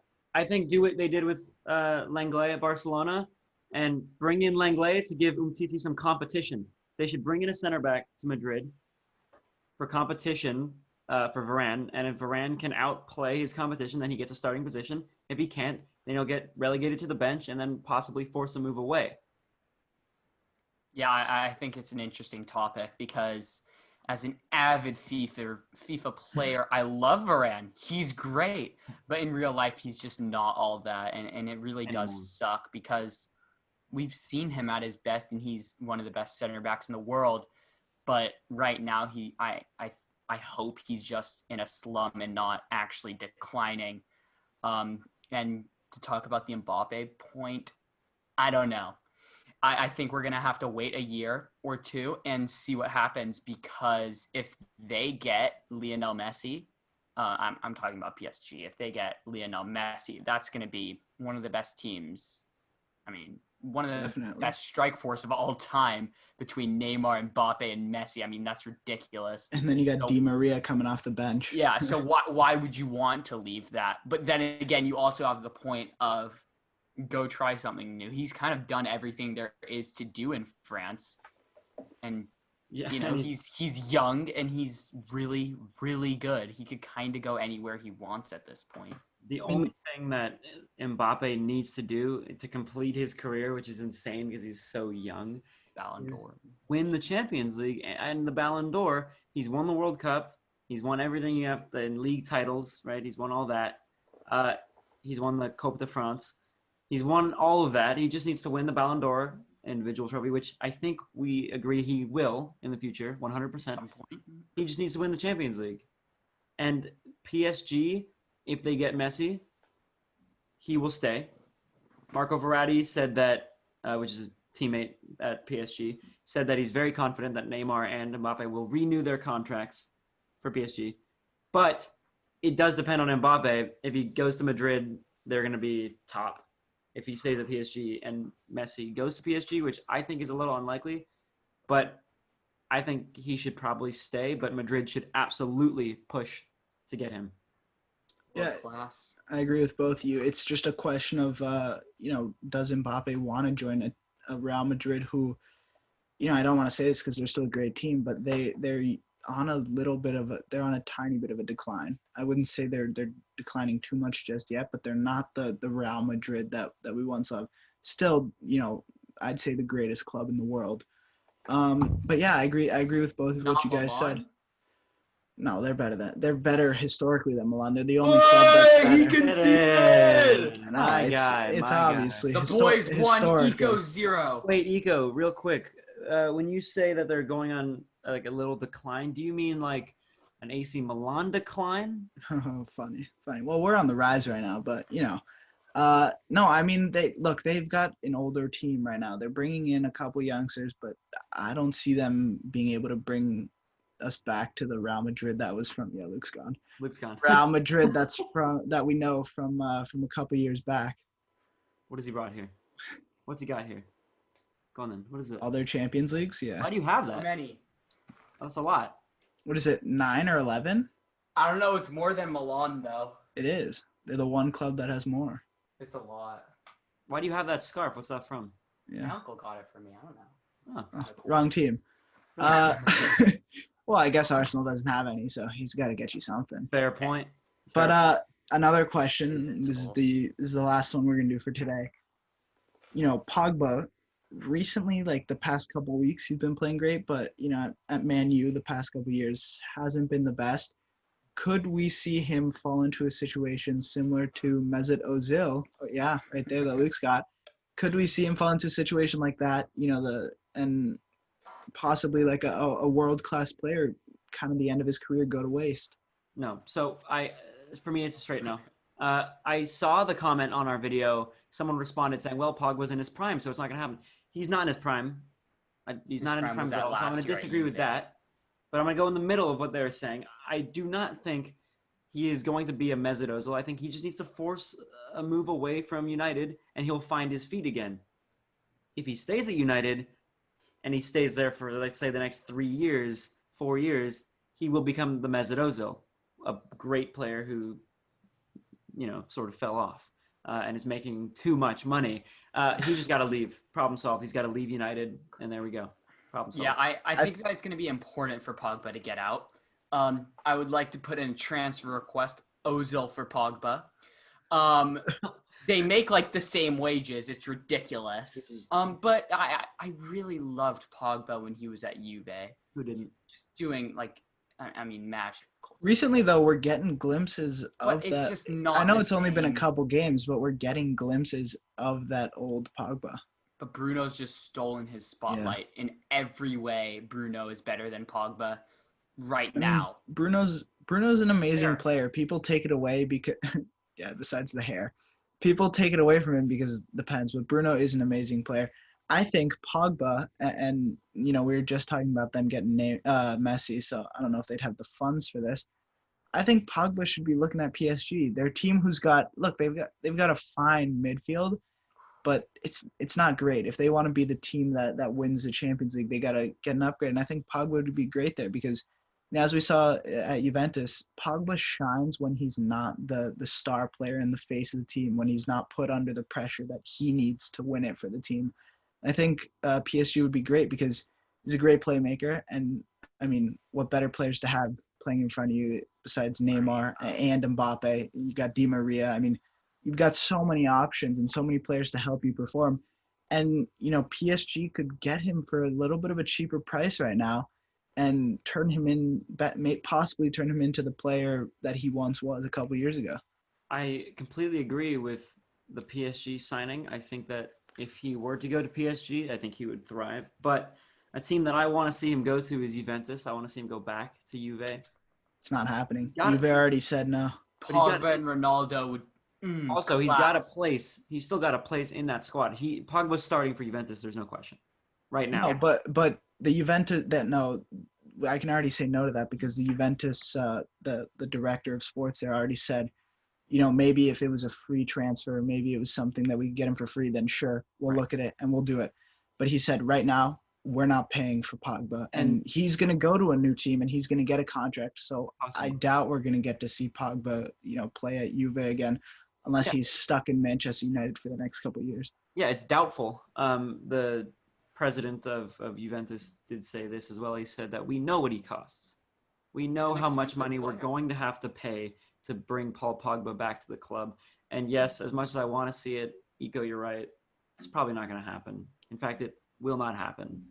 think do what they did with Lenglet at Barcelona and bring in Lenglet to give Umtiti some competition. They should bring in a center back to Madrid for competition for Varane, and if Varane can outplay his competition, then he gets a starting position. If he can't, then he'll get relegated to the bench and then possibly force a move away. Yeah, I think it's an interesting topic because as an avid FIFA player, I love Varane. He's great, but in real life, he's just not all that, and it really does suck because we've seen him at his best, and he's one of the best center backs in the world. But right now, I hope he's just in a slum and not actually declining. And to talk about the Mbappe point, I don't know. I think we're going to have to wait a year or two and see what happens, because if they get Lionel Messi, I'm talking about PSG. If they get Lionel Messi, that's going to be one of the best teams. I mean, one of the Definitely. best strike force of all time between Neymar, Mbappe, and Messi. I mean, that's ridiculous. And then you got Di Maria coming off the bench. Yeah, so why would you want to leave that? But then again, you also have the point of go try something new. He's kind of done everything there is to do in France. And Yeah, You know, he's young and he's really, really good. He could kind of go anywhere he wants at this point. the I mean, only thing that Mbappe needs to do to complete his career, which is insane because he's so young, Ballon is d'Or. win the Champions League and the Ballon d'Or. He's won the World Cup. He's won everything you have in league titles, right? He's won all that. Uh, he's won the Coupe de France. He's won all of that. He just needs to win the Ballon d'Or individual trophy, which I think we agree he will in the future, 100%. Some point. He just needs to win the Champions League. And PSG, if they get Messi, he will stay. Marco Verratti said that, which is a teammate at PSG, said that he's very confident that Neymar and Mbappe will renew their contracts for PSG. But it does depend on Mbappe. If he goes to Madrid, they're going to be top. If he stays at PSG and Messi goes to PSG, which I think is a little unlikely, but I think he should probably stay, but Madrid should absolutely push to get him. Yeah. World class. I agree with both of you. It's just a question of, does Mbappe want to join a Real Madrid who, I don't want to say this because they're still a great team, but they're on they're on a tiny bit of a decline. I wouldn't say they're declining too much just yet, but they're not the Real Madrid that we once saw. Still, I'd say the greatest club in the world. But yeah, I agree with both of what you guys said. No, they're better historically than Milan. They're the only club that's better. He conceded! No, it's obviously The boys won, historically. Eco 0. Wait, Eco, real quick. When you say that they're going on like a little decline, do you mean like an AC Milan decline? Oh, funny. Well, we're on the rise right now, but no, I mean they've got an older team right now. They're bringing in a couple youngsters, but I don't see them being able to bring us back to the Real Madrid that was from Luke's gone. Real Madrid that we know from a couple years back. What has he brought here? What's he got here? Go on then. What is it? All their Champions Leagues, yeah. Why do you have How that? many? That's a lot. What is it, 9 or 11? I don't know. It's more than Milan, though. It is. They're the one club that has more. It's a lot. Why do you have that scarf? What's that from? My Yeah. uncle got it for me. I don't know. Oh. Wrong team. Well, I guess Arsenal doesn't have any, so he's got to get you something. Fair point. But another question. This is the last one we're gonna do for today. Pogba, recently, like the past couple of weeks, he's been playing great, but at Man U the past couple of years hasn't been the best. Could we see him fall into a situation similar to Mesut Ozil? Oh, yeah, right there that Luke's got. Could we see him fall into a situation like that? And possibly like a world-class player, kind of the end of his career, go to waste? No. So for me, it's a straight no. I saw the comment on our video. Someone responded saying, well, Pogba's in his prime, so it's not going to happen. He's not in his prime. He's not in his prime at all. So I'm going to disagree with that. But I'm going to go in the middle of what they're saying. I do not think he is going to be a Mesut Ozil. I think he just needs to force a move away from United, and he'll find his feet again. If he stays at United, and he stays there for, let's say, the next 4 years, he will become the Mesut Ozil, a great player who, sort of fell off and is making too much money. He just got to leave. Problem solved. He's got to leave United, and there we go. Problem solved. Yeah, I think that it's going to be important for Pogba to get out. I would like to put in a transfer request, Ozil for Pogba. They make like the same wages. It's ridiculous. But I really loved Pogba when he was at Juve. Who didn't? Just doing magical. Recently, though, we're getting glimpses of But that. it's just not I know the it's only been a same. couple games, but we're getting glimpses of that old Pogba. But Bruno's just stolen his spotlight in every way. Bruno is better than Pogba right now. Bruno's an amazing Hair. player. People take it away because, besides the hair, people take it away from him because the pens. But Bruno is an amazing player. I think Pogba, and we were just talking about them getting Messi, so I don't know if they'd have the funds for this. I think Pogba should be looking at PSG. Their team they've got a fine midfield, but it's not great. If they want to be the team that wins the Champions League, they got to get an upgrade. And I think Pogba would be great there because, as we saw at Juventus, Pogba shines when he's not the star player in the face of the team, when he's not put under the pressure that he needs to win it for the team. I think PSG would be great because He's a great playmaker, and I mean, what better players to have playing in front of you besides Neymar and Mbappe? You got Di Maria. I mean, you've got so many options and so many players to help you perform. And PSG could get him for a little bit of a cheaper price right now, and possibly turn him into the player that he once was a couple years ago. I completely agree with the PSG signing. I think that if he were to go to PSG, I think he would thrive. But a team that I want to see him go to is Juventus. I want to see him go back to Juve. It's not happening. Got it. Juve already said no. But he's got- Pogba and Ronaldo would. Also, he's got a place. He's still got a place in that squad. Pogba's starting for Juventus. There's no question. Right now. No, but the Juventus I can already say no to that because the Juventus the director of sports there already said, maybe if it was a free transfer, maybe it was something that we could get him for free, then sure, we'll look at it and we'll do it. But he said right now we're not paying for Pogba, and he's going to go to a new team and he's going to get a contract. So awesome. I doubt we're going to get to see Pogba, play at Juve again, unless he's stuck in Manchester United for the next couple of years. Yeah, it's doubtful. The president of Juventus did say this as well. He said that we know what he costs. We know how much money we're going to have to pay to bring Paul Pogba back to the club. And yes, as much as I want to see it, Iko, you're right. It's probably not going to happen. In fact, it will not happen.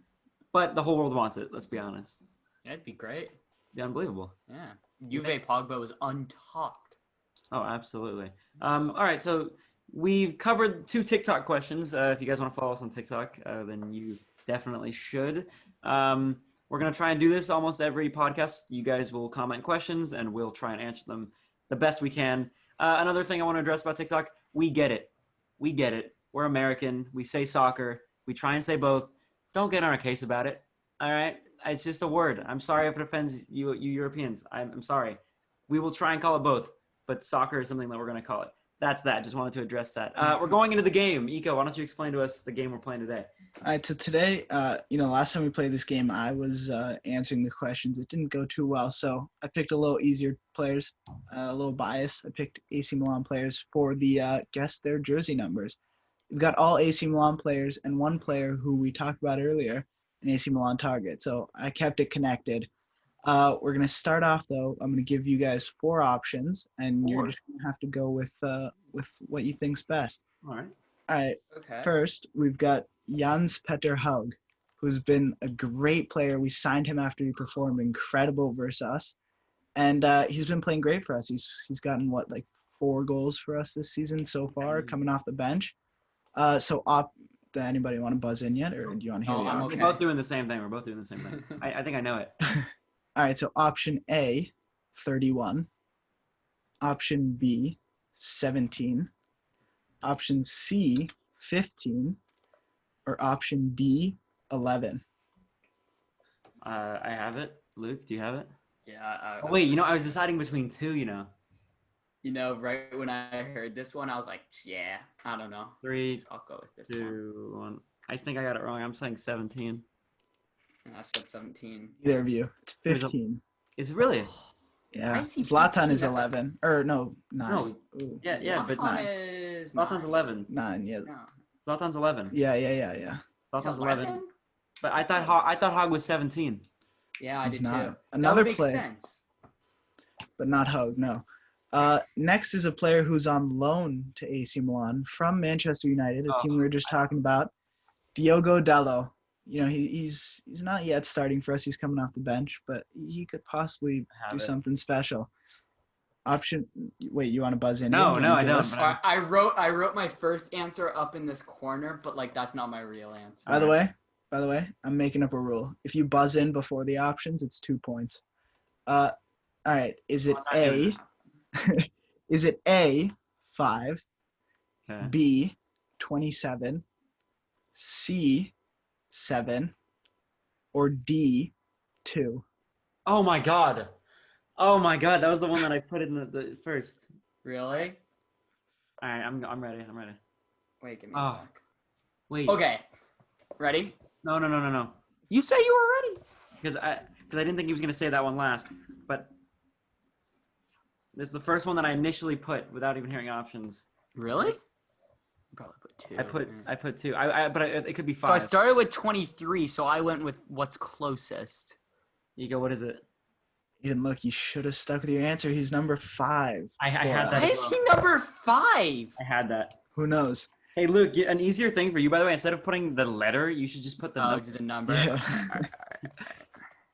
But the whole world wants it, let's be honest. Yeah, it'd be great. Yeah, unbelievable. Yeah. Juve Pogba was untopped. Oh, absolutely. All right, so we've covered 2 TikTok questions. If you guys want to follow us on TikTok, then you definitely should. We're going to try and do this almost every podcast. You guys will comment questions, and we'll try and answer them the best we can. Another thing I want to address about TikTok, we get it. We get it. We're American. We say soccer. We try and say both. Don't get on our case about it. All right? It's just a word. I'm sorry if it offends you Europeans. I'm sorry. We will try and call it both, but soccer is something that we're going to call it. That's that. Just wanted to address that. We're going into the game. Iko, why don't you explain to us the game we're playing today? All right, so today, last time we played this game, I was answering the questions. It didn't go too well, so I picked a little easier players, a little bias. I picked AC Milan players for the guess their jersey numbers. We've got all AC Milan players and one player who we talked about earlier, an AC Milan target. So I kept it connected. We're going to start off, though. I'm going to give you guys 4 options, and you're just going to have to go with what you think's best. All right. All right. Okay. First, we've got Jans Petter Haug, who's been a great player. We signed him after he performed incredible versus us, and he's been playing great for us. He's gotten 4 goals for us this season so far, coming off the bench. Does anybody want to buzz in yet, or do you want to hear the options? We're both doing the same thing. I think I know it. All right, so option A, 31. Option B, 17. Option C, 15. Or option D, 11. I have it. Luke, do you have it? Yeah. Wait, I was deciding between 2, Right when I heard this one, I was like, yeah, I don't know. 3, I'll go with this 2, 1. I think I got it wrong. I'm saying 17. I said 17. Either of you. It's 15. Is it really? Yeah. I see Zlatan 15, is that's 11. Or no, 9. No. Ooh. Yeah, but Zlatan is Zlatan's 11. 9, yeah. No. Zlatan's 11. Yeah. Zlatan's 11. But I thought Hog was 17. Yeah, I He's did not. too. Another that would play. make sense. But not Hug, no. Next is a player who's on loan to AC Milan from Manchester United, a team we were just talking about. Diogo Dalot. He's not yet starting for us. He's coming off the bench, but he could possibly do something special. Wait, you want to buzz in? No, I don't. I wrote my first answer up in this corner, but that's not my real answer. By the way, I'm making up a rule. If you buzz in before the options, it's 2 points. All right. Is it A? Is it A, 5, okay. B, 27, C, 7, or D, 2? Oh my god, that was the one that I put in the first. Really? All right, I'm ready. Wait, give me a sec. Wait. Okay. Ready? No. You say you were ready. Because I didn't think he was gonna say that one last, but this is the first one that I initially put without even hearing options. Really? Probably put 2. I put 2. But it could be 5. So I started with 23, so I went with what's closest. You go, what is it? Aiden, look, you should have stuck with your answer. He's number 5. I had that Why as is well. he number 5? I had that. Who knows? Hey, Luke, an easier thing for you, by the way, instead of putting the letter, you should just put the number. To the number.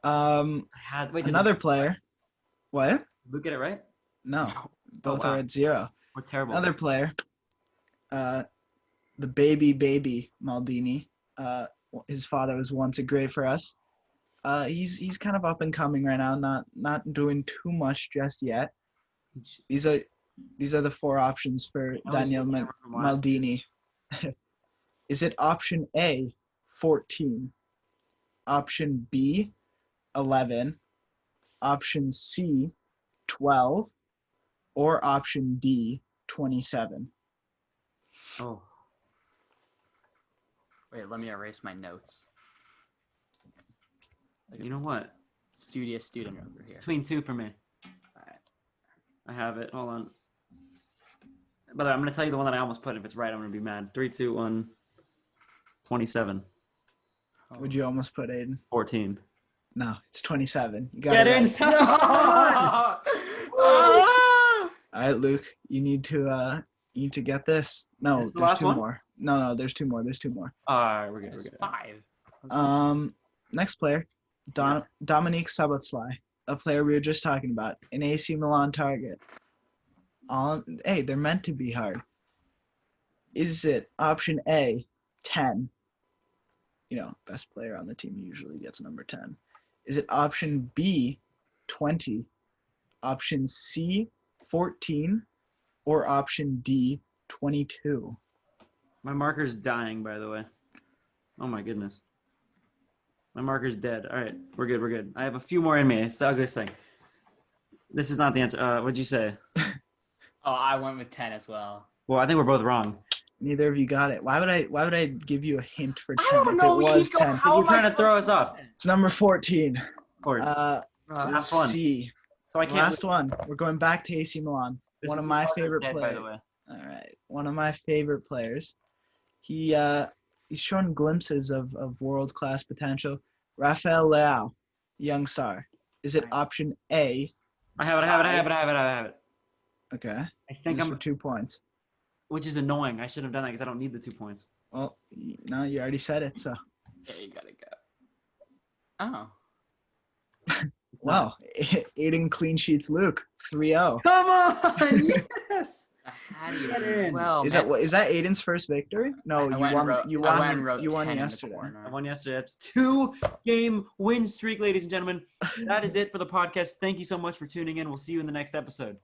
Yeah. Wait, did Another player. What? Luke get it right? No. Both wow. are at 0. We're terrible. Another player. The baby Maldini. His father was once a great for us. He's kind of up and coming right now, not doing too much just yet. These are the 4 options for Daniel Maldini. Is it option A, 14, option B, 11, option C, 12, or option D, 27? Oh. Wait, let me erase my notes. You know what? Studious student over here. Between 2 for me. All right. I have it. Hold on. But I'm going to tell you the one that I almost put. If it's right, I'm going to be mad. 3, 2, 1. 27. Would you almost put Aiden? 14. No, it's 27. You got Get it in. right. All right, Luke, you need to get this. No, Is this the there's last 2 one? more. No, there's 2 more. There's 2 more. All right, we're good. There's We're good. 5. Next player, Dominique Szoboszlai, a player we were just talking about, an AC Milan target. Hey, they're meant to be hard. Is it option A, 10? Best player on the team usually gets number 10. Is it option B, 20, option C, 14, or option D, 22? My marker's dying, by the way. Oh, my goodness. My marker's dead. All right, we're good. I have a few more in me. It's the ugliest thing. This is not the answer. What'd you say? Oh, I went with 10 as well. Well, I think we're both wrong. Neither of you got it. Why would I give you a hint for 10 I don't know. if it was 10? You're trying to throw us off. It's number 14. Of course. Last one. C. So I can't. Last one. We're going back to AC Milan. One of my favorite dead, players. by the way. All right. One of my favorite players. He's shown glimpses of world-class potential. Rafael Leao, young star. Is it option A? I have it. Okay. I think I'm for 2 points. Which is annoying. I should have done that because I don't need the 2 points. Well, no, you already said it, so. Yeah, you gotta go. Oh. Wow. Aiden clean sheets Luke. 3-0. Come on! Yes! I had you Get as in. well. Is man. that Aiden's first victory? No, I you went and wrote- won. I went and wrote You 10 won in the yesterday. corner. I won yesterday. That's 2-game win streak, ladies and gentlemen. That is it for the podcast. Thank you so much for tuning in. We'll see you in the next episode.